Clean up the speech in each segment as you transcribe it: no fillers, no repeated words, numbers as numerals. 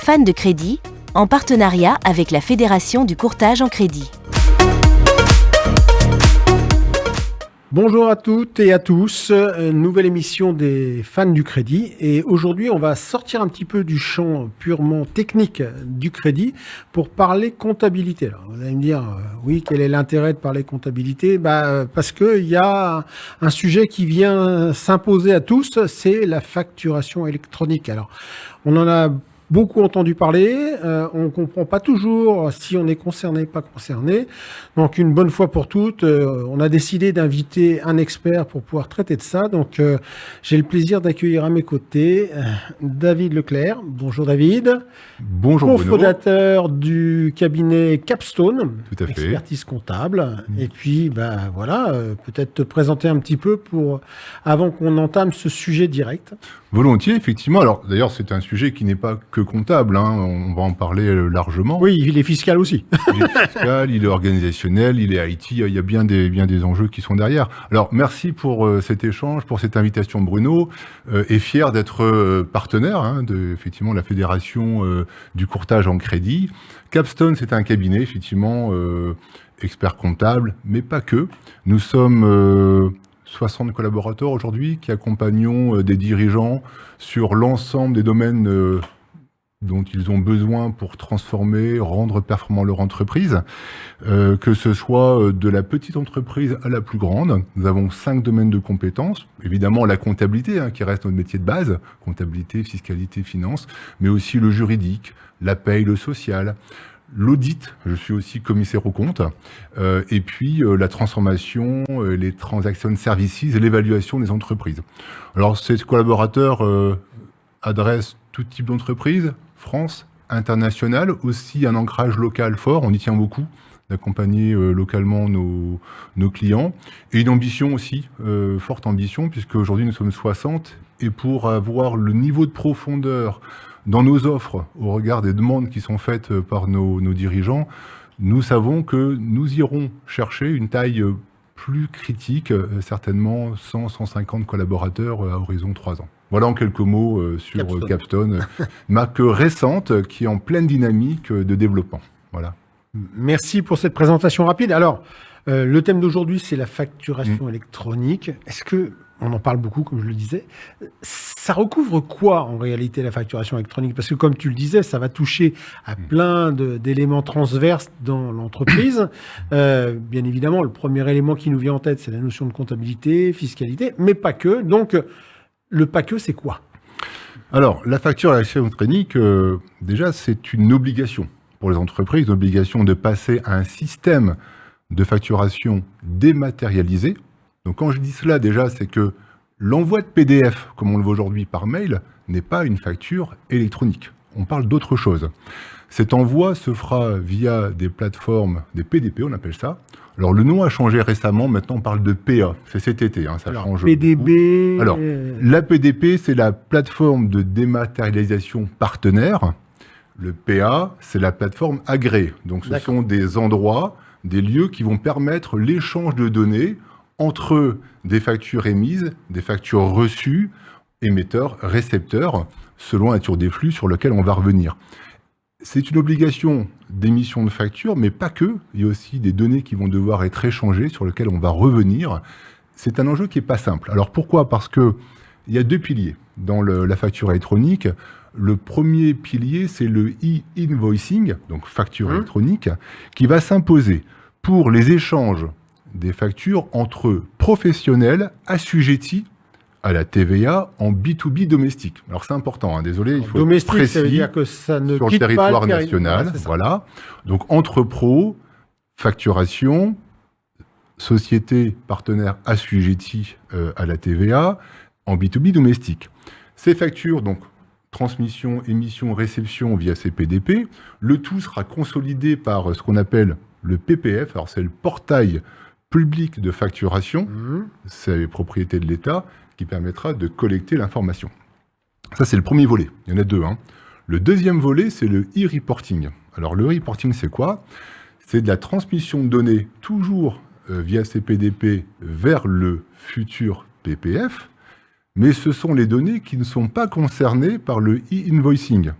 Fan de crédit, en partenariat avec la Fédération du courtage en crédit. Bonjour à toutes et à tous, nouvelle émission des fans du crédit et aujourd'hui on va sortir un petit peu du champ purement technique du crédit pour parler comptabilité. Alors, vous allez me dire, oui, quel est l'intérêt de parler comptabilité ? Parce qu'il y a un sujet qui vient s'imposer à tous, c'est la facturation électronique. Alors on en a beaucoup entendu parler, on ne comprend pas toujours si on est concerné, pas concerné. Donc une bonne fois pour toutes, on a décidé d'inviter un expert pour pouvoir traiter de ça. Donc j'ai le plaisir d'accueillir à mes côtés David Leclerc. Bonjour David. Bonjour Bruno. Cofondateur du cabinet Capstone, Tout à fait. Expertise comptable. Et puis voilà, peut-être te présenter un petit peu avant qu'on entame ce sujet direct. Volontiers, effectivement. Alors, d'ailleurs, c'est un sujet qui n'est pas que comptable, hein. On va en parler largement. Oui, il est fiscal aussi. Il est fiscal, il est organisationnel, il est IT, il y a bien des enjeux qui sont derrière. Alors, merci pour cet échange, pour cette invitation, Bruno, et fier d'être partenaire de effectivement, la Fédération du courtage en crédit. Capstone, c'est un cabinet, effectivement, expert comptable, mais pas que. Nous sommes 60 collaborateurs aujourd'hui qui accompagnons des dirigeants sur l'ensemble des domaines dont ils ont besoin pour transformer, rendre performant leur entreprise, que ce soit de la petite entreprise à la plus grande. Nous avons 5 domaines de compétences. Évidemment, la comptabilité, qui reste notre métier de base, comptabilité, fiscalité, finance, mais aussi le juridique, la paye, le social, l'audit, je suis aussi commissaire aux comptes, et puis la transformation, les transaction services et l'évaluation des entreprises. Alors ces collaborateurs adressent tout type d'entreprise, France, internationale, aussi un ancrage local fort, on y tient beaucoup, d'accompagner localement nos clients, et une ambition aussi, forte ambition, puisque aujourd'hui nous sommes 60, et pour avoir le niveau de profondeur dans nos offres, au regard des demandes qui sont faites par nos dirigeants, nous savons que nous irons chercher une taille plus critique, certainement 100-150 collaborateurs à horizon 3 ans. Voilà en quelques mots sur Capstone, marque récente qui est en pleine dynamique de développement. Voilà. Merci pour cette présentation rapide. Alors, le thème d'aujourd'hui, c'est la facturation électronique. Est-ce que, on en parle beaucoup, comme je le disais, ça recouvre quoi en réalité la facturation électronique ? Parce que comme tu le disais, ça va toucher à plein d'éléments transverses dans l'entreprise. Bien évidemment, le premier élément qui nous vient en tête, c'est la notion de comptabilité, fiscalité, mais pas que. Donc, le pas que, c'est quoi ? Alors, la facturation électronique, déjà, c'est une obligation pour les entreprises, une obligation de passer à un système de facturation dématérialisé. Donc quand je dis cela, déjà, c'est que l'envoi de PDF, comme on le voit aujourd'hui par mail, n'est pas une facture électronique. On parle d'autre chose. Cet envoi se fera via des plateformes, des PDP, on appelle ça. Alors le nom a changé récemment, maintenant on parle de PA, c'est cet été, ça change PDB... beaucoup. Alors, la PDP, c'est la plateforme de dématérialisation partenaire. Le PA, c'est la plateforme agréée. Donc ce sont des endroits, des lieux qui vont permettre l'échange de données entre des factures émises, des factures reçues, émetteurs, récepteurs, selon la nature des flux sur lequel on va revenir. C'est une obligation d'émission de facture, mais pas que. Il y a aussi des données qui vont devoir être échangées, sur lesquelles on va revenir. C'est un enjeu qui n'est pas simple. Alors pourquoi ? Parce qu'il y a 2 piliers dans la facture électronique. Le premier pilier, c'est le e-invoicing, donc facture électronique, qui va s'imposer pour les échanges des factures entre professionnels assujettis à la TVA en B2B domestique. Alors c'est important, désolé, il faut domestique, être précis, ça veut dire que ça ne sur le quitte territoire pas national. Voilà. Donc entre pros, facturation, sociétés partenaires assujettis à la TVA en B2B domestique. Ces factures, donc transmission, émission, réception via ces PDP, le tout sera consolidé par ce qu'on appelle le PPF, alors c'est le portail public de facturation, c'est la propriété de l'État, qui permettra de collecter l'information. Ça, c'est le premier volet. Il y en a 2. Le deuxième volet, c'est le e-reporting. Alors, le e-reporting, c'est quoi ? C'est de la transmission de données, toujours via ces PDP, vers le futur PPF, mais ce sont les données qui ne sont pas concernées par le e-invoicing.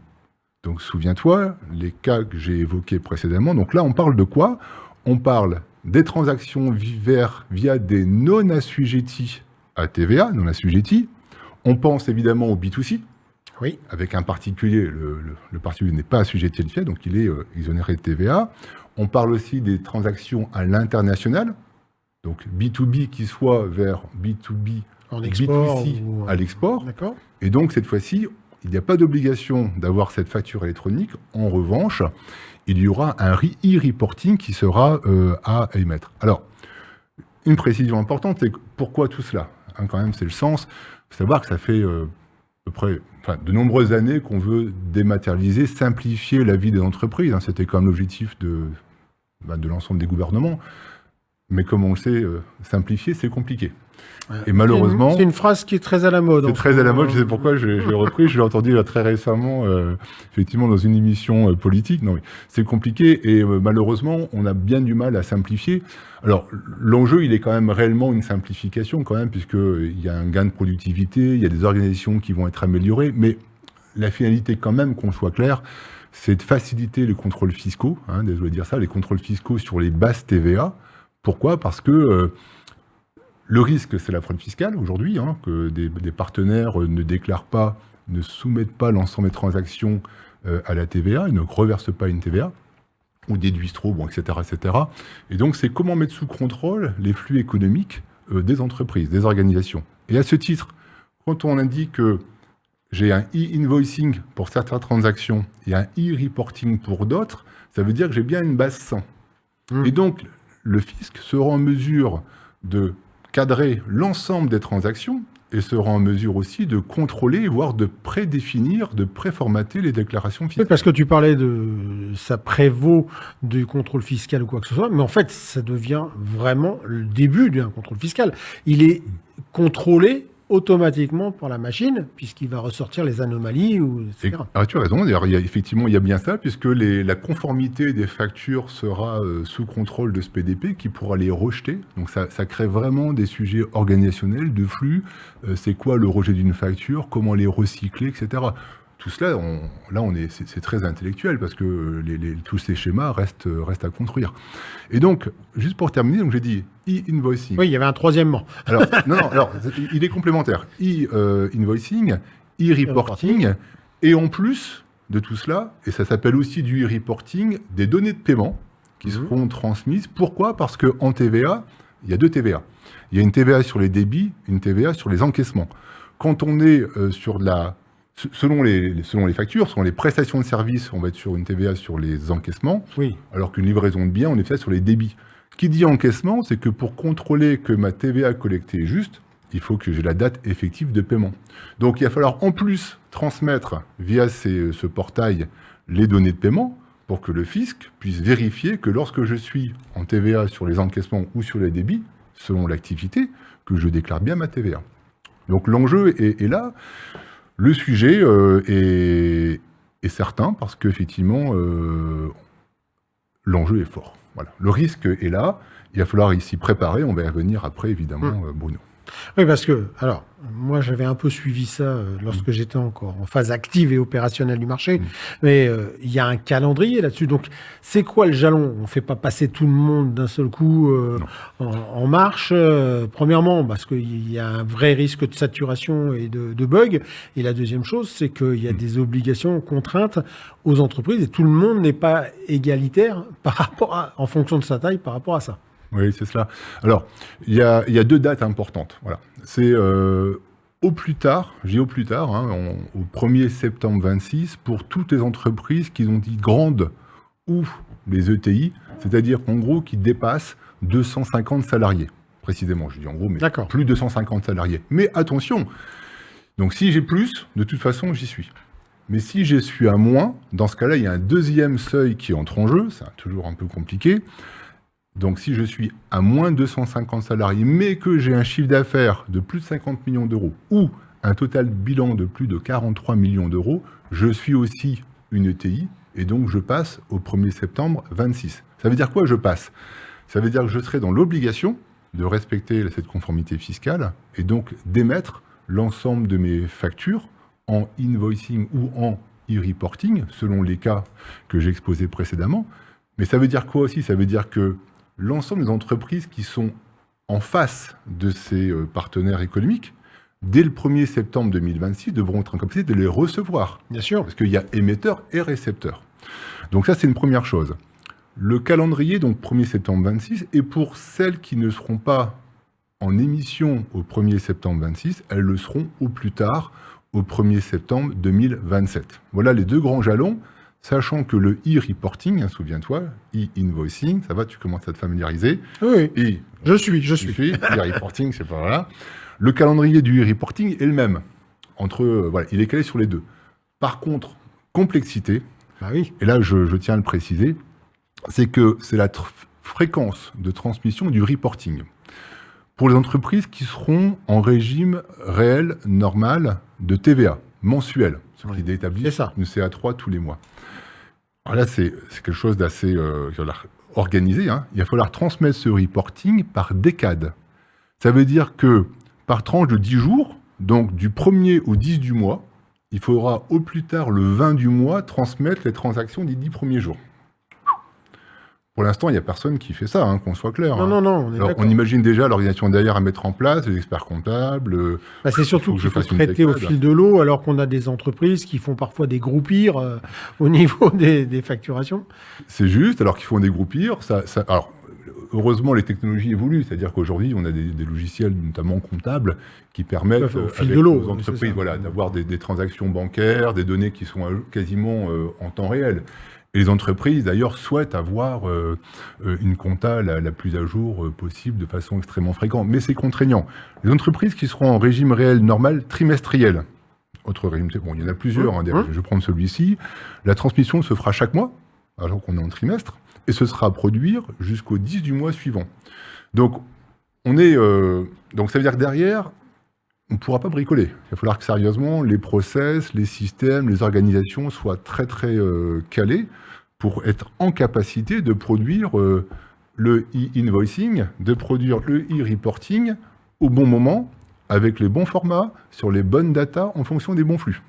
Donc souviens-toi, les cas que j'ai évoqués précédemment, donc là on parle de quoi? On parle des transactions via des non-assujettis à TVA, non-assujettis. On pense évidemment au B2C, Oui. avec un particulier, le particulier n'est pas assujetti à l'IFIA, donc il est exonéré de TVA. On parle aussi des transactions à l'international, donc B2B qui soit vers B2B, En export B2C ou à l'export. D'accord. Et donc cette fois-ci, il n'y a pas d'obligation d'avoir cette facture électronique. En revanche, il y aura un e-reporting qui sera à émettre. Alors, une précision importante, c'est pourquoi tout cela, hein, quand même, c'est le sens. Il faut savoir que ça fait à peu près de nombreuses années qu'on veut dématérialiser, simplifier la vie des entreprises. Hein. C'était quand même l'objectif de l'ensemble des gouvernements. Mais comme on le sait, simplifier, c'est compliqué. Et malheureusement... C'est une phrase qui est très à la mode. C'est très à la mode, je sais pourquoi je l'ai repris, je l'ai entendu là, très récemment, effectivement, dans une émission politique. Non, mais c'est compliqué et malheureusement, on a bien du mal à simplifier. Alors, l'enjeu, il est quand même réellement une simplification, quand même, puisqu'il y a un gain de productivité, il y a des organisations qui vont être améliorées, mais la finalité, quand même, qu'on soit clair, c'est de faciliter les contrôles fiscaux, hein, désolé de dire ça, les contrôles fiscaux sur les bases TVA. Pourquoi? Parce que le risque, c'est la fraude fiscale aujourd'hui, hein, que des partenaires ne déclarent pas, ne soumettent pas l'ensemble des transactions à la TVA, ils ne reversent pas une TVA, ou déduisent trop, bon, etc., etc. Et donc, c'est comment mettre sous contrôle les flux économiques des entreprises, des organisations. Et à ce titre, quand on indique que j'ai un e-invoicing pour certaines transactions et un e-reporting pour d'autres, ça veut dire que j'ai bien une base 100. Et donc, le fisc sera en mesure de cadrer l'ensemble des transactions et sera en mesure aussi de contrôler, voire de prédéfinir, de préformater les déclarations fiscales. Oui, parce que tu parlais de ça prévaut du contrôle fiscal ou quoi que ce soit, mais en fait, ça devient vraiment le début d'un contrôle fiscal. Il est contrôlé automatiquement par la machine, puisqu'il va ressortir les anomalies, etc. Tu as raison, d'ailleurs, il y a bien ça, puisque la conformité des factures sera sous contrôle de ce PDP qui pourra les rejeter. Donc ça crée vraiment des sujets organisationnels, de flux, c'est quoi le rejet d'une facture, comment les recycler, etc. Tout cela, c'est très intellectuel, parce que tous ces schémas restent à construire. Et donc, juste pour terminer, donc j'ai dit e-invoicing. Oui, il y avait un troisième mot. Alors, il est complémentaire. E-invoicing, e-reporting, et en plus de tout cela, et ça s'appelle aussi du e-reporting, des données de paiement qui seront transmises. Pourquoi? Parce qu'en TVA, il y a deux TVA. Il y a une TVA sur les débits, une TVA sur les encaissements. Quand on est sur selon les factures, selon les prestations de services, on va être sur une TVA sur les encaissements, alors qu'une livraison de biens, on est fait sur les débits. Qui dit encaissement, c'est que pour contrôler que ma TVA collectée est juste, il faut que j'ai la date effective de paiement. Donc il va falloir en plus transmettre via ce portail les données de paiement pour que le fisc puisse vérifier que lorsque je suis en TVA sur les encaissements ou sur les débits, selon l'activité, que je déclare bien ma TVA. Donc l'enjeu est là. Le sujet est certain parce qu'effectivement, l'enjeu est fort. Voilà. Le risque est là, il va falloir s'y préparer, on va y revenir après, évidemment, Bruno. Oui, parce que, alors, moi j'avais un peu suivi ça lorsque j'étais encore en phase active et opérationnelle du marché, mais il y a un calendrier là-dessus. Donc, c'est quoi le jalon? On ne fait pas passer tout le monde d'un seul coup en marche. Premièrement, parce qu'il y a un vrai risque de saturation et de bugs. Et la deuxième chose, c'est qu'il y a des obligations, contraintes aux entreprises et tout le monde n'est pas égalitaire en fonction de sa taille par rapport à ça. Oui, c'est cela. Alors, il y a deux dates importantes. Voilà. C'est au plus tard, au 1er septembre 26, pour toutes les entreprises qui ont dit grandes ou les ETI, c'est-à-dire qu'en gros, qui dépassent 250 salariés. Précisément, je dis en gros, mais plus de 250 salariés. Mais attention, donc si j'ai plus, de toute façon, j'y suis. Mais si je suis à moins, dans ce cas-là, il y a un deuxième seuil qui entre en jeu, c'est toujours un peu compliqué. Donc si je suis à moins de 250 salariés, mais que j'ai un chiffre d'affaires de plus de 50 millions d'euros, ou un total bilan de plus de 43 millions d'euros, je suis aussi une ETI, et donc je passe au 1er septembre 26. Ça veut dire quoi, je passe? Ça veut dire que je serai dans l'obligation de respecter cette conformité fiscale, et donc d'émettre l'ensemble de mes factures en invoicing ou en e-reporting, selon les cas que j'ai exposés précédemment. Mais ça veut dire quoi aussi? Ça veut dire que l'ensemble des entreprises qui sont en face de ces partenaires économiques, dès le 1er septembre 2026, devront être en capacité de les recevoir. Bien sûr. Parce qu'il y a émetteur et récepteur. Donc ça, c'est une première chose. Le calendrier, donc 1er septembre 26, et pour celles qui ne seront pas en émission au 1er septembre 26, elles le seront au plus tard, au 1er septembre 2027. Voilà les deux grands jalons, sachant que le e-reporting, souviens-toi, e-invoicing, ça va, tu commences à te familiariser. Oui, Et je suis. e-reporting, c'est pas voilà. Le calendrier du e-reporting est le même. Voilà, il est calé sur les deux. Par contre, complexité, Ah oui. et là je tiens à le préciser, c'est que c'est la fréquence de transmission du reporting. Pour les entreprises qui seront en régime réel, normal, de TVA, mensuel, ce qui établit une CA3 tous les mois. Alors là, c'est quelque chose d'assez organisé. Hein. Il va falloir transmettre ce reporting par décade. Ça veut dire que par tranche de 10 jours, donc du 1er au 10 du mois, il faudra au plus tard le 20 du mois transmettre les transactions des 10 premiers jours. Pour l'instant, il n'y a personne qui fait ça, hein, qu'on soit clair. Non, on imagine déjà l'organisation derrière à mettre en place, les experts comptables. C'est surtout qu'il faut traiter au fil de l'eau, alors qu'on a des entreprises qui font parfois des groupires au niveau des facturations. C'est juste, alors qu'ils font des groupires. Alors, heureusement, les technologies évoluent, c'est-à-dire qu'aujourd'hui, on a des logiciels, notamment comptables, qui permettent aux entreprises d'avoir des transactions bancaires, des données qui sont quasiment en temps réel. Et les entreprises, d'ailleurs, souhaitent avoir une compta la plus à jour possible de façon extrêmement fréquente. Mais c'est contraignant. Les entreprises qui seront en régime réel normal trimestriel, autre régime, il y en a plusieurs, je vais prendre celui-ci, la transmission se fera chaque mois, alors qu'on est en trimestre, et ce sera à produire jusqu'au 10 du mois suivant. Donc, donc ça veut dire que derrière, on ne pourra pas bricoler. Il va falloir que sérieusement, les process, les systèmes, les organisations soient très très calés pour être en capacité de produire le e-invoicing, de produire le e-reporting au bon moment, avec les bons formats, sur les bonnes datas, en fonction des bons flux.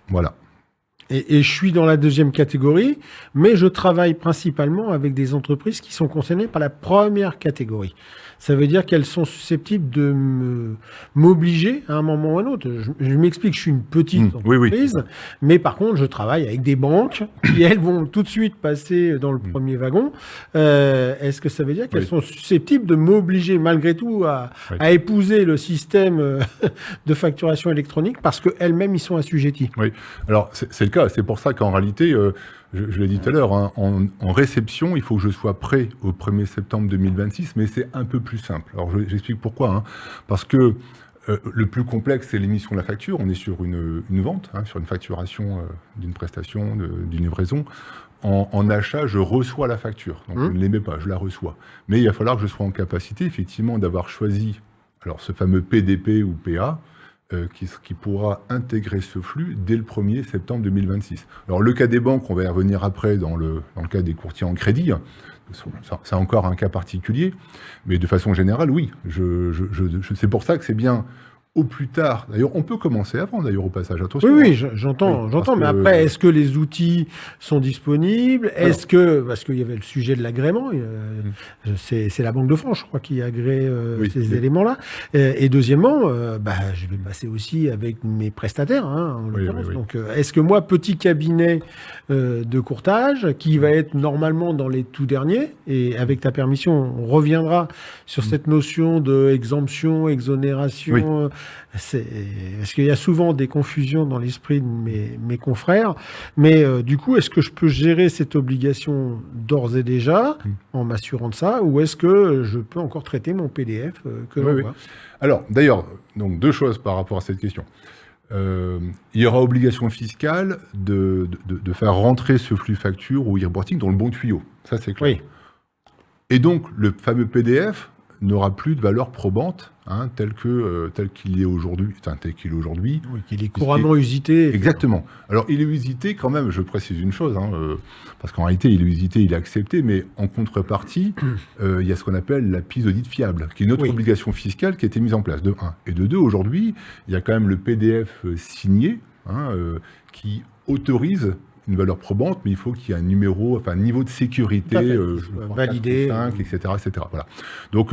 Voilà. Et je suis dans la deuxième catégorie, mais je travaille principalement avec des entreprises qui sont concernées par la première catégorie. Ça veut dire qu'elles sont susceptibles de m'obliger à un moment ou à un autre. Je m'explique, je suis une petite entreprise, mais par contre, je travaille avec des banques qui, elles, vont tout de suite passer dans le premier wagon. Est-ce que ça veut dire qu'elles sont susceptibles de m'obliger, malgré tout, à épouser le système de facturation électronique parce qu'elles-mêmes y sont assujetties? Oui, alors c'est le cas. C'est pour ça qu'en réalité, je l'ai dit tout à l'heure, hein, en réception, il faut que je sois prêt au 1er septembre 2026, mais c'est un peu plus simple. Alors j'explique pourquoi. Hein. Parce que le plus complexe, c'est l'émission de la facture. On est sur une vente, hein, sur une facturation d'une prestation, d'une livraison. En achat, je reçois la facture. Donc je ne l'émets pas, je la reçois. Mais il va falloir que je sois en capacité, effectivement, d'avoir choisi ce fameux PDP ou PA, qui pourra intégrer ce flux dès le 1er septembre 2026. Alors le cas des banques, on va y revenir après dans le cas des courtiers en crédit, c'est encore un cas particulier, mais de façon générale, oui. C'est pour ça que c'est bien au plus tard. D'ailleurs, on peut commencer avant, d'ailleurs, au passage. Attention. Oui, j'entends. Mais après, est-ce que les outils sont disponibles? Parce qu'il y avait le sujet de l'agrément, c'est la Banque de France, je crois, qui agrée ces éléments-là. Et deuxièmement, je vais passer aussi avec mes prestataires, hein, en l'occurrence. Donc, est-ce que moi, petit cabinet de courtage, qui va être normalement dans les tout derniers, et avec ta permission, on reviendra sur cette notion d'exemption, exonération... Parce qu'il y a souvent des confusions dans l'esprit de mes confrères, mais du coup, est-ce que je peux gérer cette obligation d'ores et déjà en m'assurant de ça, ou est-ce que je peux encore traiter mon PDF que j'envoie? Alors, d'ailleurs, donc deux choses par rapport à cette question. Il y aura obligation fiscale de faire rentrer ce flux facture ou e-reporting dans le bon tuyau. Ça, c'est clair. Oui. Et donc, le fameux PDF n'aura plus de valeur probante, hein, tel qu'il est aujourd'hui. Oui, qu'il est couramment usité. Exactement. Alors, il est usité quand même, je précise une chose, hein, parce qu'en réalité, il est usité, il est accepté, mais en contrepartie, il y a ce qu'on appelle la piste d'audit fiable, qui est une autre obligation fiscale qui a été mise en place, de 1. Et de 2, aujourd'hui, il y a quand même le PDF signé, qui autorise une valeur probante, mais il faut qu'il y ait un niveau de sécurité validé, 5, etc., etc. Voilà. Donc,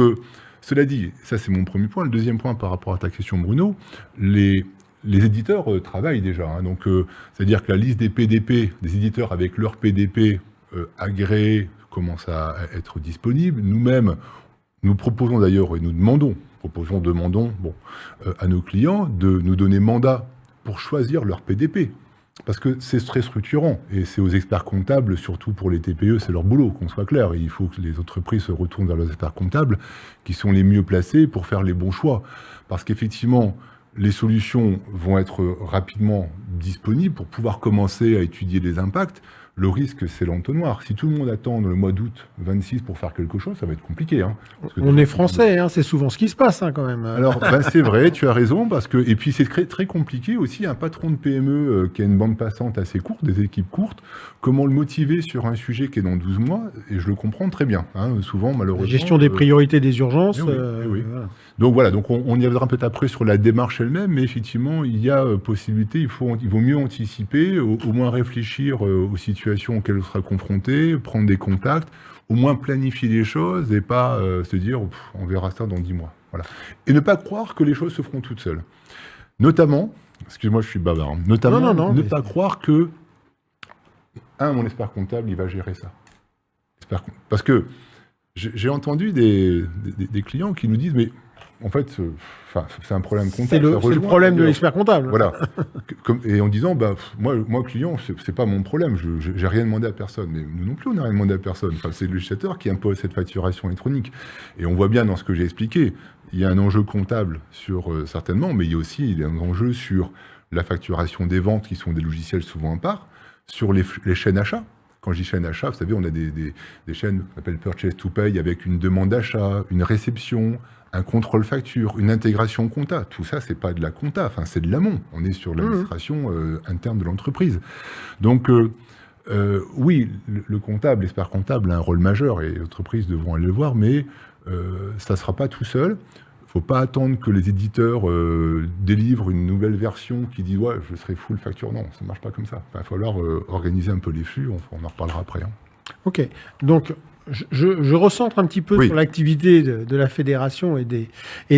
cela dit, ça c'est mon premier point. Le deuxième point par rapport à ta question, Bruno, les éditeurs travaillent déjà. Donc, c'est-à-dire que la liste des PDP, des éditeurs avec leur PDP agréé commence à être disponible. Nous-mêmes, nous proposons d'ailleurs et nous demandons à nos clients de nous donner mandat pour choisir leur PDP. Parce que c'est très structurant, et c'est aux experts comptables, surtout pour les TPE, c'est leur boulot, qu'on soit clair. Et il faut que les entreprises se retournent vers leurs experts comptables, qui sont les mieux placés pour faire les bons choix. Parce qu'effectivement, les solutions vont être rapidement disponibles pour pouvoir commencer à étudier les impacts. Le risque, c'est l'entonnoir. Si tout le monde attend le mois d'août 26 pour faire quelque chose, ça va être compliqué. On est français, c'est souvent ce qui se passe quand même. Alors, c'est vrai, tu as raison, et puis c'est très, très compliqué aussi, un patron de PME qui a une bande passante assez courte, des équipes courtes, comment le motiver sur un sujet qui est dans 12 mois, et je le comprends très bien. Souvent, malheureusement... La gestion des priorités des urgences. Oui. Voilà. Donc on y reviendra peut-être après sur la démarche elle-même, mais effectivement, il y a possibilité, il vaut mieux anticiper, au moins réfléchir aux situations auxquelles on sera confronté, prendre des contacts, au moins planifier les choses et pas se dire on verra ça dans 10 mois. Voilà. Et ne pas croire que les choses se feront toutes seules. Notamment, excuse-moi, je suis bavard, ne pas croire que mon expert comptable, il va gérer ça. Parce que j'ai entendu des clients qui nous disent mais en fait, c'est un problème comptable. C'est le problème de l'expert comptable. Voilà. Et en disant, moi, client, c'est pas mon problème, j'ai rien demandé à personne. Mais nous non plus, on n'a rien demandé à personne. C'est le législateur qui impose cette facturation électronique. Et on voit bien dans ce que j'ai expliqué, il y a un enjeu comptable certainement, mais il y a aussi un enjeu sur la facturation des ventes, qui sont des logiciels souvent à part, sur les chaînes achats. Quand je dis chaîne achat, vous savez, on a des chaînes qu'on appelle purchase to pay, avec une demande d'achat, une réception, un contrôle facture, une intégration compta. Tout ça, c'est pas de la compta, c'est de l'amont. On est sur l'administration interne de l'entreprise. Donc, oui, le comptable, l'expert comptable a un rôle majeur et les entreprises devront aller le voir, mais ça ne sera pas tout seul. Il ne faut pas attendre que les éditeurs délivrent une nouvelle version qui dit « ouais, je serai full facture ». Non, ça ne marche pas comme ça. Il va falloir organiser un peu les flux, on en reparlera après. Ok, donc je recentre un petit peu sur l'activité de la fédération et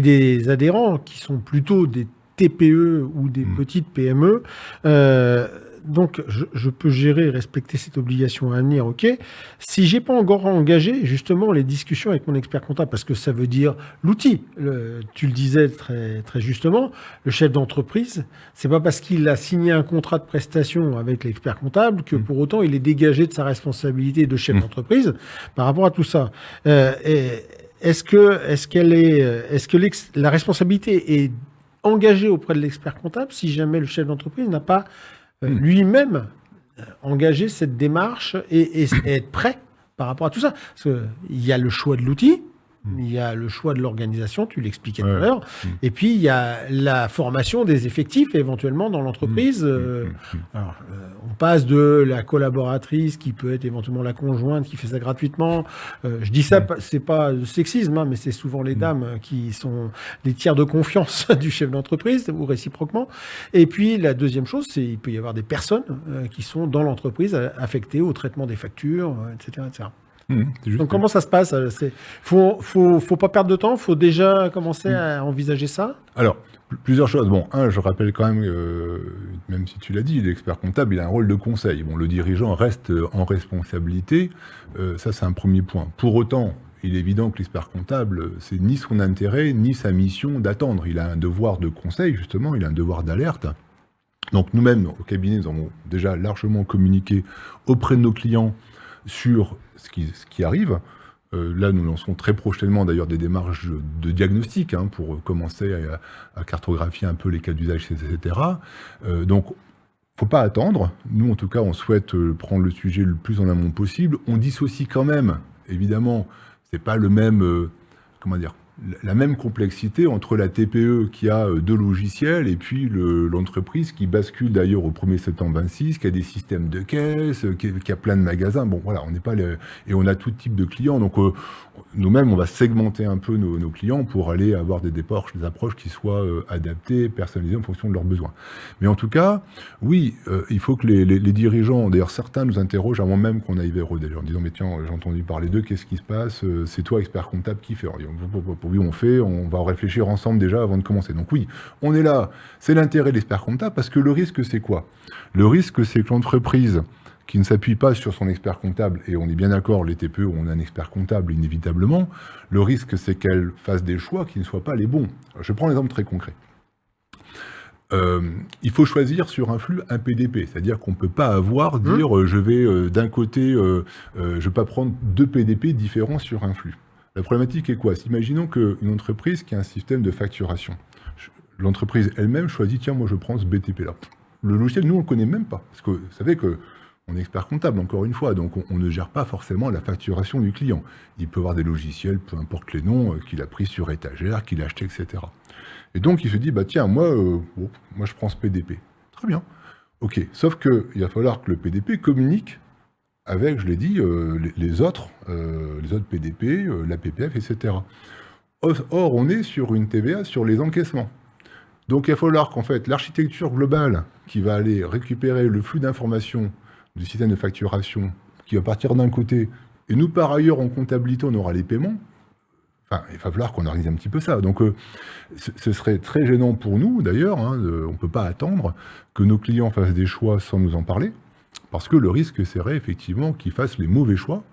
des adhérents qui sont plutôt des TPE ou des petites PME. Donc, je peux gérer et respecter cette obligation à venir, ok. Si j'ai pas encore engagé, justement, les discussions avec mon expert comptable, parce que ça veut dire l'outil. Tu le disais très, très justement, le chef d'entreprise, c'est pas parce qu'il a signé un contrat de prestation avec l'expert comptable que pour autant il est dégagé de sa responsabilité de chef d'entreprise par rapport à tout ça. Est-ce que la responsabilité est engagée auprès de l'expert comptable si jamais le chef d'entreprise n'a pas lui-même engager cette démarche et être prêt par rapport à tout ça. Parce qu'il y a le choix de l'outil, il y a le choix de l'organisation, tu l'expliquais tout à l'heure, et puis il y a la formation des effectifs éventuellement dans l'entreprise. On passe de la collaboratrice qui peut être éventuellement la conjointe qui fait ça gratuitement. Je dis ça, c'est pas de sexisme, mais c'est souvent les dames qui sont les tiers de confiance du chef d'entreprise ou réciproquement. Et puis la deuxième chose, c'est qu'il peut y avoir des personnes qui sont dans l'entreprise affectées au traitement des factures, etc., etc. Donc comment ça se passe? Faut pas perdre de temps, faut déjà commencer à envisager ça. Alors, plusieurs choses. Bon, je rappelle quand même, même si tu l'as dit, l'expert comptable, il a un rôle de conseil. Bon, le dirigeant reste en responsabilité, ça c'est un premier point. Pour autant, il est évident que l'expert comptable, c'est ni son intérêt, ni sa mission d'attendre. Il a un devoir de conseil, justement, il a un devoir d'alerte. Donc nous-mêmes, au cabinet, nous avons déjà largement communiqué auprès de nos clients sur ce qui arrive. Là, nous lançons très prochainement d'ailleurs des démarches de diagnostic pour commencer à cartographier un peu les cas d'usage, etc. Donc, faut pas attendre. Nous, en tout cas, on souhaite prendre le sujet le plus en amont possible. On dissocie quand même, évidemment, c'est pas le même, la même complexité entre la TPE qui a deux logiciels et puis l'entreprise qui bascule d'ailleurs au 1er septembre 26, qui a des systèmes de caisse, qui a plein de magasins. Bon, voilà, on n'est pas et on a tout type de clients. Donc, nous-mêmes, on va segmenter un peu nos clients pour aller avoir des approches qui soient adaptées, personnalisées en fonction de leurs besoins. Mais en tout cas, oui, il faut que les dirigeants, d'ailleurs certains nous interrogent avant même qu'on aille vers eux, d'ailleurs, en disant, mais tiens, j'ai entendu parler d'eux, qu'est-ce qui se passe? C'est toi, expert comptable, qui fait? Oui, on va réfléchir ensemble déjà avant de commencer. Donc oui, on est là, c'est l'intérêt de l'expert comptable, parce que le risque, c'est quoi? Le risque, c'est que l'entreprise qui ne s'appuie pas sur son expert comptable, et on est bien d'accord, les TPE, on a un expert comptable inévitablement, le risque, c'est qu'elle fasse des choix qui ne soient pas les bons. Je prends un exemple très concret. Il faut choisir sur un flux un PDP, c'est-à-dire qu'on ne peut pas dire je vais d'un côté, je ne vais pas prendre deux PDP différents sur un flux. La problématique est quoi? Imaginons qu'une entreprise qui a un système de facturation, l'entreprise elle-même choisit, tiens, moi je prends ce BTP-là. Le logiciel, nous, on ne le connaît même pas, parce que vous savez qu'on est expert comptable, encore une fois, donc on ne gère pas forcément la facturation du client. Il peut avoir des logiciels, peu importe les noms, qu'il a pris sur étagère, qu'il a acheté, etc. Et donc il se dit, bah tiens, moi je prends ce PDP. Très bien. Ok, sauf qu'il va falloir que le PDP communique avec, je l'ai dit, les autres PDP, la PPF, etc. Or, on est sur une TVA sur les encaissements. Donc, il va falloir qu'en fait, l'architecture globale qui va aller récupérer le flux d'informations du système de facturation, qui va partir d'un côté, et nous, par ailleurs, en comptabilité, on aura les paiements. Enfin, il va falloir qu'on organise un petit peu ça. Donc, ce serait très gênant pour nous, d'ailleurs. On ne peut pas attendre que nos clients fassent des choix sans nous en parler. Parce que le risque serait effectivement qu'ils fassent les mauvais choix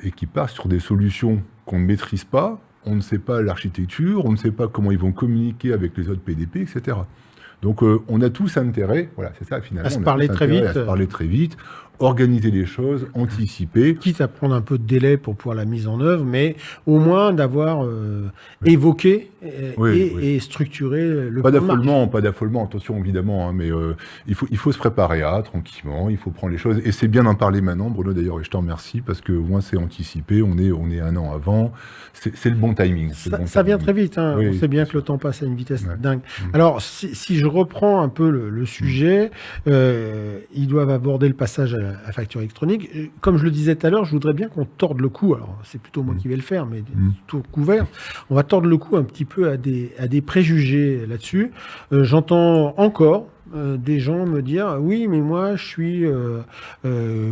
et qu'ils partent sur des solutions qu'on ne maîtrise pas, on ne sait pas l'architecture, on ne sait pas comment ils vont communiquer avec les autres PDP, etc. Donc on a tous intérêt, voilà, c'est ça finalement, à se parler très vite, organiser les choses, anticiper. Quitte à prendre un peu de délai pour pouvoir la mise en œuvre, mais au moins d'avoir évoqué et structuré le pas d'affolement, attention évidemment, mais il faut se préparer tranquillement, il faut prendre les choses, et c'est bien d'en parler maintenant, Bruno d'ailleurs, et je t'en remercie, parce que au moins c'est anticipé, on est un an avant, c'est le bon timing. Ça vient très vite, hein. On sait bien que le temps passe à une vitesse dingue. Alors, si je reprends un peu le sujet, ils doivent aborder le passage à facture électronique. Comme je le disais tout à l'heure, je voudrais bien qu'on torde le cou, alors c'est plutôt moi qui vais le faire, mais tout couvert, on va tordre le cou un petit peu à des préjugés là-dessus. J'entends encore des gens me dire oui, mais moi je suis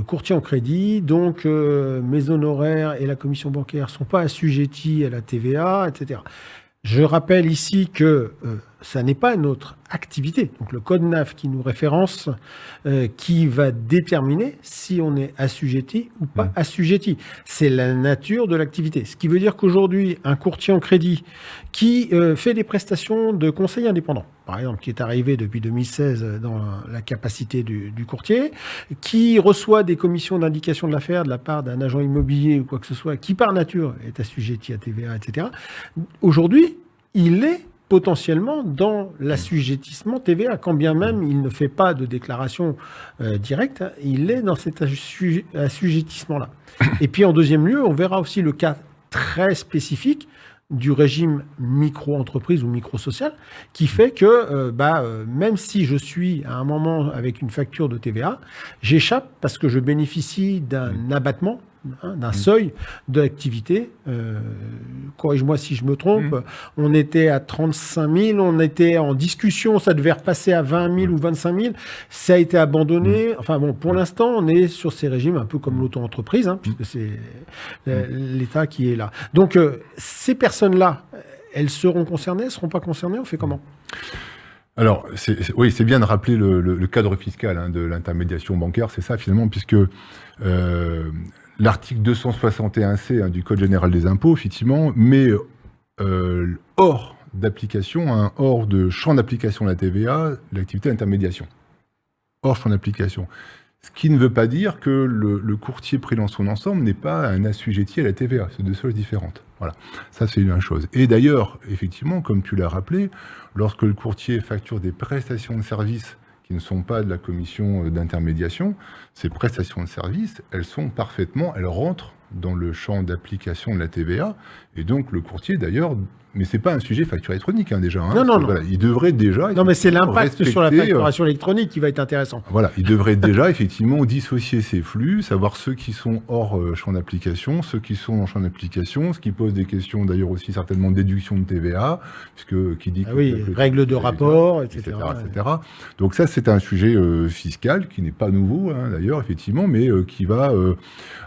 courtier en crédit, donc mes honoraires et la commission bancaire sont pas assujettis à la TVA, etc. Je rappelle ici que ça n'est pas notre activité. Donc le code NAF qui nous référence, qui va déterminer si on est assujetti ou pas assujetti. C'est la nature de l'activité. Ce qui veut dire qu'aujourd'hui, un courtier en crédit qui fait des prestations de conseil indépendant, par exemple, qui est arrivé depuis 2016 dans la capacité du courtier, qui reçoit des commissions d'indication de l'affaire de la part d'un agent immobilier ou quoi que ce soit, qui par nature est assujetti à TVA, etc. Aujourd'hui, il est potentiellement dans l'assujettissement TVA, quand bien même il ne fait pas de déclaration directe, il est dans cet assujettissement-là. Et puis en deuxième lieu, on verra aussi le cas très spécifique du régime micro-entreprise ou micro-social, qui fait que même si je suis à un moment avec une facture de TVA, j'échappe parce que je bénéficie d'un abattement, d'un seuil d'activité. Corrige-moi si je me trompe, on était à 35 000, on était en discussion, ça devait repasser à 20 000 ou 25 000, ça a été abandonné. Enfin bon, pour l'instant, on est sur ces régimes un peu comme l'auto-entreprise, puisque c'est l'État qui est là. Donc, ces personnes-là, elles seront concernées, elles ne seront pas concernées, on fait comment ? Alors, oui, c'est bien de rappeler le cadre fiscal de l'intermédiation bancaire, c'est ça finalement, puisque l'article 261C du Code général des impôts, effectivement, met hors d'application, hors de champ d'application de la TVA, l'activité d'intermédiation. Hors champ d'application. Ce qui ne veut pas dire que le courtier pris dans son ensemble n'est pas un assujetti à la TVA. C'est deux choses différentes. Voilà, ça c'est une chose. Et d'ailleurs, effectivement, comme tu l'as rappelé, lorsque le courtier facture des prestations de services qui ne sont pas de la commission d'intermédiation, ces prestations de services, elles rentrent dans le champ d'application de la TVA. Et donc, le courtier, d'ailleurs, mais c'est pas un sujet facture électronique, déjà. Non. Voilà, il devrait déjà... Non, mais c'est l'impact sur la respecter, facturation électronique qui va être intéressant. Voilà, il devrait déjà, effectivement, dissocier ces flux, savoir ceux qui sont hors champ d'application, ceux qui sont en champ d'application, ce qui pose des questions, d'ailleurs, aussi certainement de déduction de TVA, puisque qui dit... règles de rapport, etc. Donc ça, c'est un sujet fiscal qui n'est pas nouveau, d'ailleurs, effectivement, mais qui va...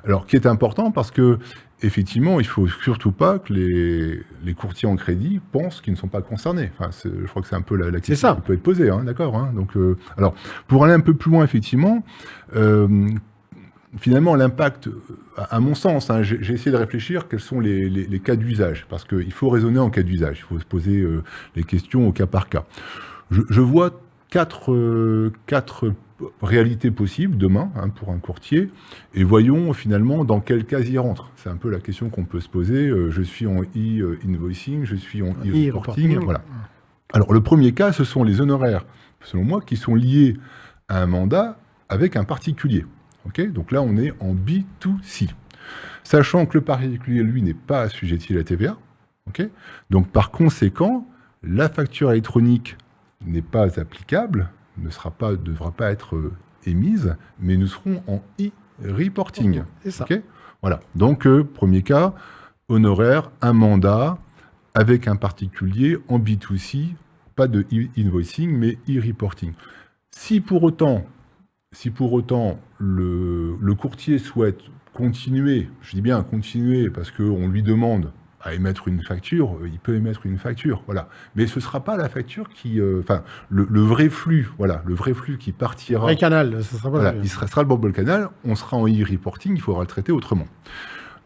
alors, qui est important parce que effectivement, il ne faut surtout pas que les courtiers en crédit pensent qu'ils ne sont pas concernés. Enfin, je crois que c'est un peu la question qui peut être posée, d'accord. Donc, alors, pour aller un peu plus loin, effectivement, finalement, l'impact, à mon sens, j'ai essayé de réfléchir quels sont les cas d'usage, parce qu'il faut raisonner en cas d'usage, il faut se poser les questions au cas par cas. Je vois quatre réalités possibles demain pour un courtier, et voyons finalement dans quel cas il rentre. C'est un peu la question qu'on peut se poser. Je suis en e-invoicing, je suis en e-reporting. Voilà. Alors le premier cas, ce sont les honoraires, selon moi, qui sont liés à un mandat avec un particulier. Okay, donc là, on est en B2C. Sachant que le particulier, lui, n'est pas assujetti à la TVA. Okay, donc par conséquent, la facture électronique n'est pas applicable, ne devra pas être émise, mais nous serons en e-reporting. C'est ça. Okay, voilà. Donc, premier cas, honoraire, un mandat avec un particulier en B2C, pas de e-invoicing, mais e-reporting. Si pour autant le courtier souhaite continuer, je dis bien continuer parce qu'on lui demande à émettre une facture, il peut émettre une facture, voilà. Mais ce ne sera pas la facture qui... Enfin, le vrai flux, voilà, le vrai flux qui partira... Le vrai canal, ça sera pas... Voilà, il sera le bon canal, on sera en e-reporting, il faudra le traiter autrement.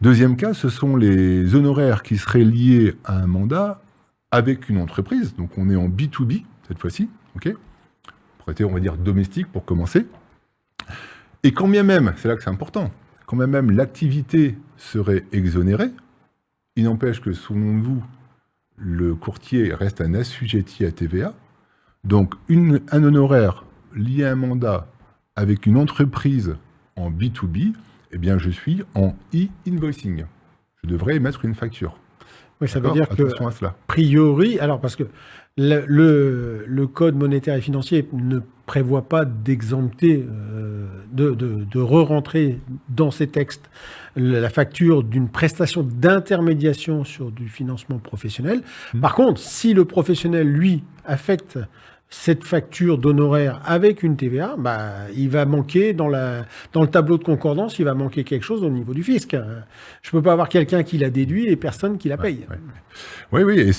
Deuxième cas, ce sont les honoraires qui seraient liés à un mandat avec une entreprise, donc on est en B2B, cette fois-ci, ok, pour être, on va dire, domestique, pour commencer. Et quand bien même, c'est là que c'est important, quand bien même l'activité serait exonérée, il n'empêche que, selon vous, le courtier reste un assujetti à TVA. Donc, un honoraire lié à un mandat avec une entreprise en B2B, eh bien, je suis en e-invoicing. Je devrais émettre une facture. Oui, ça veut dire que, à cela. Priori, alors parce que le Code monétaire et financier ne prévoit pas d'exempter, de re-rentrer dans ces textes la facture d'une prestation d'intermédiation sur du financement professionnel. Par contre, si le professionnel, lui, affecte cette facture d'honoraires avec une TVA, il va manquer dans le tableau de concordance, il va manquer quelque chose au niveau du fisc. Je ne peux pas avoir quelqu'un qui la déduit et personne qui la paye. Oui. Et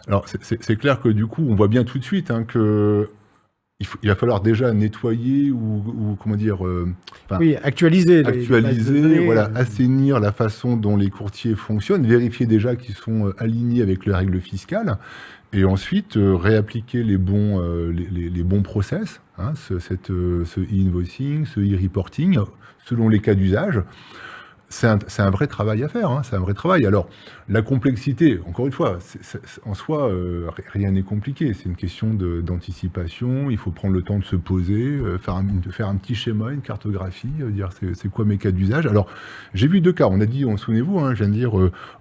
alors c'est clair que du coup, on voit bien tout de suite que il va falloir déjà nettoyer ou comment dire... actualiser. Assainir la façon dont les courtiers fonctionnent, vérifier déjà qu'ils sont alignés avec les règles fiscales, et ensuite réappliquer les bons process, ce e-invoicing, ce e-reporting, selon les cas d'usage. C'est un vrai travail à faire, c'est un vrai travail. Alors, la complexité, encore une fois, en soi, rien n'est compliqué. C'est une question d'anticipation. Il faut prendre le temps de se poser, faire un petit schéma, une cartographie, dire c'est quoi mes cas d'usage. Alors, j'ai vu deux cas. On a dit, souvenez-vous, je viens de dire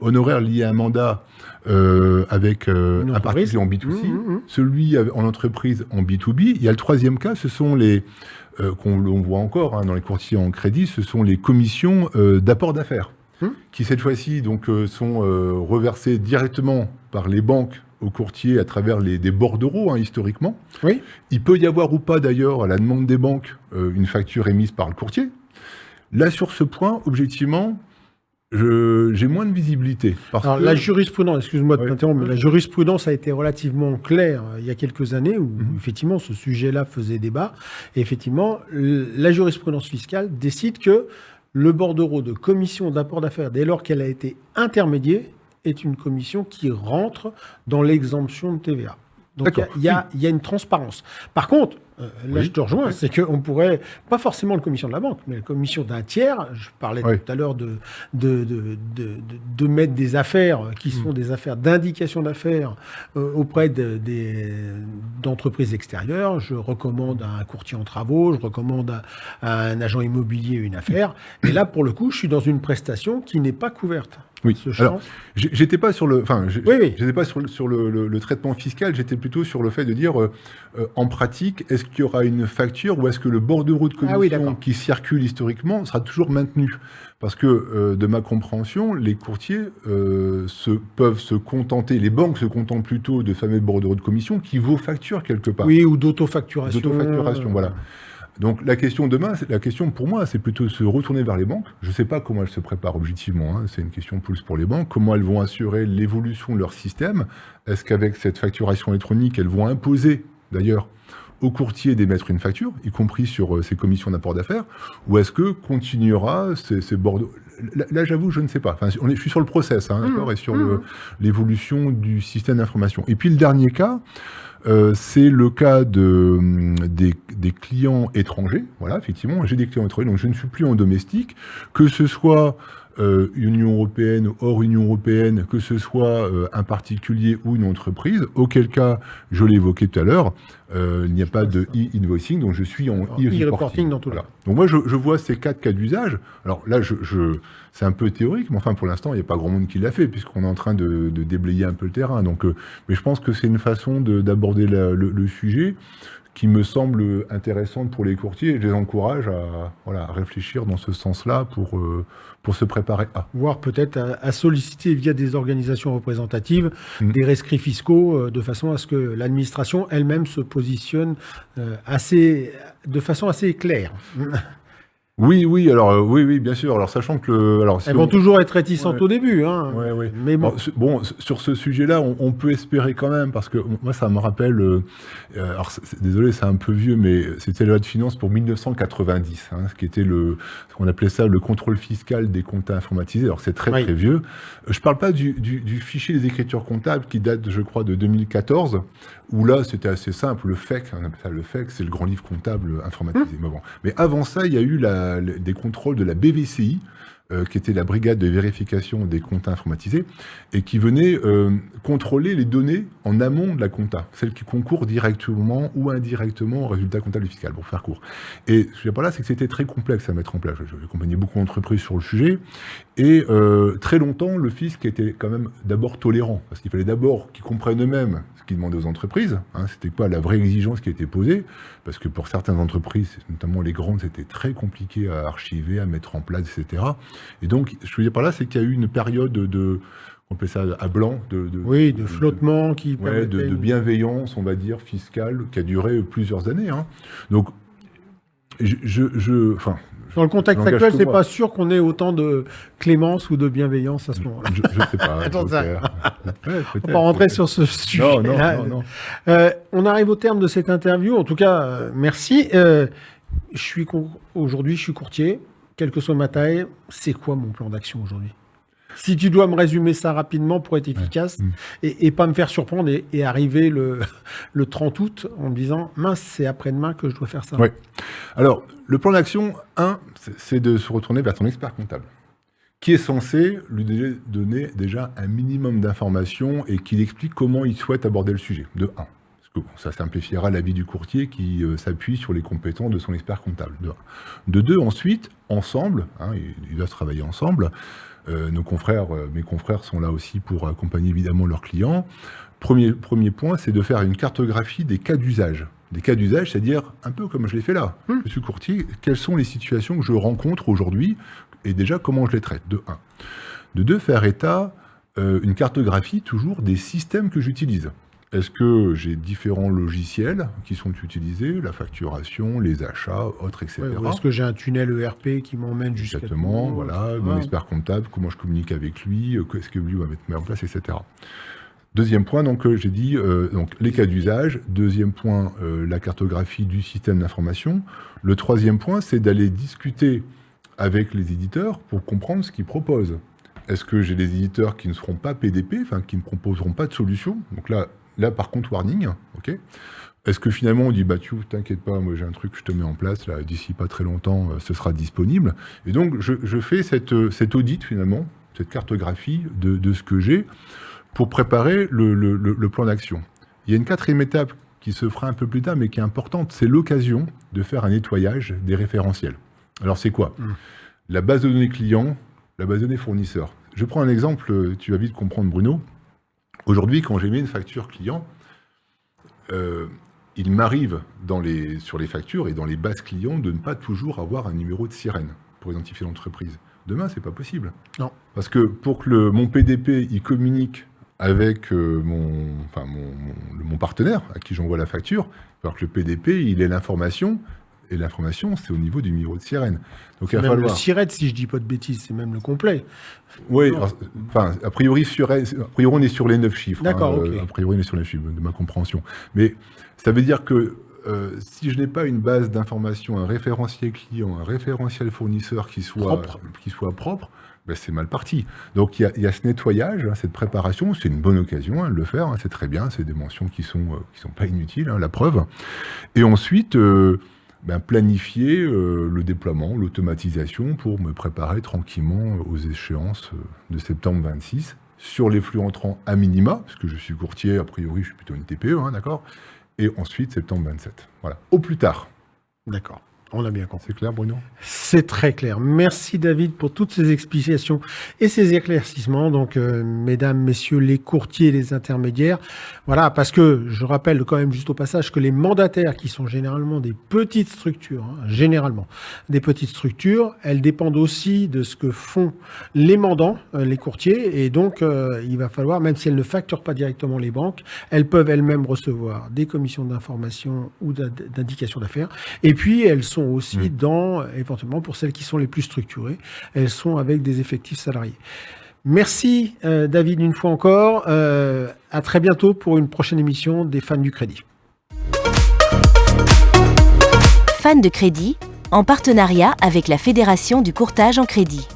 honoraire lié à un mandat avec un particulier en B2C, celui en entreprise en B2B. Il y a le troisième cas, ce sont les... qu'on voit encore dans les courtiers en crédit, ce sont les commissions d'apport d'affaires, qui cette fois-ci donc sont reversées directement par les banques aux courtiers à travers des bordereaux, historiquement. Oui. Il peut y avoir ou pas d'ailleurs, à la demande des banques, une facture émise par le courtier. Là, sur ce point, objectivement, j'ai moins de visibilité. La jurisprudence, excuse-moi de t'interrompre, mais la jurisprudence a été relativement claire il y a quelques années où effectivement ce sujet-là faisait débat. Et effectivement, la jurisprudence fiscale décide que le bordereau de commission d'apport d'affaires, dès lors qu'elle a été intermédiaire, est une commission qui rentre dans l'exemption de TVA. Donc il y a une transparence. Par contre, Là, je te rejoins, c'est qu'on pourrait, pas forcément la commission de la banque, mais la commission d'un tiers, je parlais tout à l'heure de mettre des affaires qui sont des affaires d'indication d'affaires auprès d'entreprises extérieures. Je recommande à un courtier en travaux, je recommande à un agent immobilier une affaire. Et là, pour le coup, je suis dans une prestation qui n'est pas couverte. Oui. Alors, j'étais pas sur le, j'étais pas sur le traitement fiscal. J'étais plutôt sur le fait de dire, en pratique, est-ce qu'il y aura une facture ou est-ce que le bordereau de commission qui circule historiquement sera toujours maintenu? Parce que de ma compréhension, les courtiers peuvent se contenter, les banques se contentent plutôt de fameux bordereaux de commission qui vaut facture quelque part. Oui, ou d'autofacturation. Voilà. Donc la question demain, la question pour moi, c'est plutôt de se retourner vers les banques. Je ne sais pas comment elles se préparent objectivement, hein. C'est une question plus pour les banques. Comment elles vont assurer l'évolution de leur système? Est-ce qu'avec cette facturation électronique, elles vont imposer d'ailleurs aux courtiers d'émettre une facture, y compris sur ces commissions d'apport d'affaires, ou est-ce que continuera ces bordeaux? Là, j'avoue, je ne sais pas. Enfin, je suis sur le process, hein, d'accord, et sur l'évolution du système d'information. Et puis le dernier cas, c'est le cas des clients étrangers. Voilà, effectivement, j'ai des clients étrangers, donc je ne suis plus en domestique, que ce soit Union européenne ou hors Union européenne, que ce soit un particulier ou une entreprise, auquel cas, je l'ai évoqué tout à l'heure, il n'y a pas de e-invoicing, donc je suis en e-reporting. Dans tout voilà. Donc moi, je vois ces 4 cas d'usage. Alors là, c'est un peu théorique, mais enfin, pour l'instant, il n'y a pas grand monde qui l'a fait, puisqu'on est en train de déblayer un peu le terrain. Donc, mais je pense que c'est une façon d'aborder le sujet qui me semble intéressante pour les courtiers, et je les encourage à réfléchir dans ce sens-là pour se préparer à. Voire peut-être à solliciter via des organisations représentatives des rescrits fiscaux de façon à ce que l'administration elle-même se positionne de façon assez claire. Oui, alors oui, bien sûr. Alors sachant que elles vont toujours être réticentes au début, hein. Ouais. Mais bon. Bon, sur ce sujet-là, on peut espérer quand même, parce que moi, ça me rappelle. Alors, désolé, c'est un peu vieux, mais c'était la loi de finances pour 1990, hein, ce qui était ce qu'on appelait ça le contrôle fiscal des comptes informatisés. Alors, c'est très très vieux. Je parle pas du fichier des écritures comptables qui date, je crois, de 2014, où là, c'était assez simple. Le FEC, on appelle ça le FEC, c'est le grand livre comptable informatisé. Mais avant ça, il y a eu des contrôles de la BVCI, qui était la brigade de vérification des comptes informatisés, et qui venait contrôler les données en amont de la compta, celles qui concourent directement ou indirectement au résultat comptable fiscal, pour faire court. Et ce que je veux dire par là, c'est que c'était très complexe à mettre en place. J'ai accompagné beaucoup d'entreprises sur le sujet, et très longtemps, le fisc était quand même d'abord tolérant, parce qu'il fallait d'abord qu'ils comprennent eux-mêmes ce qu'ils demandaient aux entreprises, hein, c'était quoi la vraie exigence qui était posée, parce que pour certaines entreprises, notamment les grandes, c'était très compliqué à archiver, à mettre en place, etc. Et donc, ce que je veux dire par là, c'est qu'il y a eu une période on appelle ça à blanc, de flottement qui de bienveillance, on va dire, fiscale, qui a duré plusieurs années. Hein. Donc, dans le contexte actuel, c'est pas sûr qu'on ait autant de clémence ou de bienveillance à ce moment-là. Je sais pas. Attends, on va pas rentrer sur ce sujet. Non. On arrive au terme de cette interview. En tout cas, merci. Aujourd'hui, je suis courtier. Quelle que soit ma taille, c'est quoi mon plan d'action aujourd'hui? Si tu dois me résumer ça rapidement pour être efficace et pas me faire surprendre et arriver le 30 août en me disant « mince, c'est après-demain que je dois faire ça ». Oui. Alors, le plan d'action, c'est de se retourner vers ton expert comptable, qui est censé lui donner déjà un minimum d'informations et qu'il explique comment il souhaite aborder le sujet, de 1. Ça simplifiera la vie du courtier qui s'appuie sur les compétences de son expert comptable. De 2, ensuite, ensemble, hein, ils doivent travailler ensemble. Mes confrères sont là aussi pour accompagner évidemment leurs clients. Premier point, c'est de faire une cartographie des cas d'usage. Des cas d'usage, c'est-à-dire un peu comme je l'ai fait là. Je suis courtier, quelles sont les situations que je rencontre aujourd'hui et déjà comment je les traite, de 1. De 2, faire état, une cartographie toujours des systèmes que j'utilise. Est-ce que j'ai différents logiciels qui sont utilisés, la facturation, les achats, autres, etc. Est-ce que j'ai un tunnel ERP qui m'emmène jusqu'à... Exactement, voilà, mon expert comptable, comment je communique avec lui, qu'est-ce que lui va mettre en place, etc. Deuxième point, donc j'ai dit donc, les cas d'usage. Deuxième point, la cartographie du système d'information. Le troisième point, c'est d'aller discuter avec les éditeurs pour comprendre ce qu'ils proposent. Est-ce que j'ai des éditeurs qui ne seront pas PDP, enfin qui ne proposeront pas de solution? Donc là, par contre, warning, ok. Est-ce que finalement on dit t'inquiète pas, moi j'ai un truc que je te mets en place, là, d'ici pas très longtemps, ce sera disponible. Et donc je fais cet audit finalement, cette cartographie de ce que j'ai pour préparer le plan d'action. Il y a une 4e étape qui se fera un peu plus tard, mais qui est importante, c'est l'occasion de faire un nettoyage des référentiels. Alors c'est quoi ? La base de données client, la base de données fournisseur. Je prends un exemple, tu vas vite comprendre Bruno. Aujourd'hui, quand j'émets une facture client, il m'arrive sur les factures et dans les bases clients de ne pas toujours avoir un numéro de sirène pour identifier l'entreprise. Demain, c'est pas possible. Non. Parce que pour que mon PDP il communique avec mon partenaire à qui j'envoie la facture, alors que le PDP, il ait l'information, et l'information, c'est au niveau du numéro de sirène. Donc, il va falloir... le SIRET, si je dis pas de bêtises, c'est même le complet. Oui, a priori, on est sur les 9 chiffres. D'accord, ok. A priori, on est sur les chiffres de ma compréhension. Mais ça veut dire que si je n'ai pas une base d'information, un référentiel client, un référentiel fournisseur qui soit propre, ben c'est mal parti. Donc il y a ce nettoyage, cette préparation, c'est une bonne occasion de le faire, c'est très bien, c'est des mentions qui sont pas inutiles, la preuve. Et ensuite, planifier le déploiement, l'automatisation pour me préparer tranquillement aux échéances de septembre 26 sur les flux entrants à minima, parce que je suis courtier, a priori je suis plutôt une TPE, d'accord ? Et ensuite septembre 27. Voilà, au plus tard. D'accord. On a bien compris. C'est clair, Bruno ? C'est très clair. Merci, David, pour toutes ces explications et ces éclaircissements. Donc, mesdames, messieurs, les courtiers, les intermédiaires. Voilà, parce que je rappelle quand même juste au passage que les mandataires, qui sont généralement des petites structures, elles dépendent aussi de ce que font les mandants, les courtiers. Et donc, il va falloir, même si elles ne facturent pas directement les banques, elles peuvent elles-mêmes recevoir des commissions d'information ou d'indication d'affaires. Et puis, elles sont aussi éventuellement pour celles qui sont les plus structurées, elles sont avec des effectifs salariés. Merci David une fois encore. À très bientôt pour une prochaine émission des Fans du Crédit. Fans de Crédit, en partenariat avec la Fédération du courtage en crédit.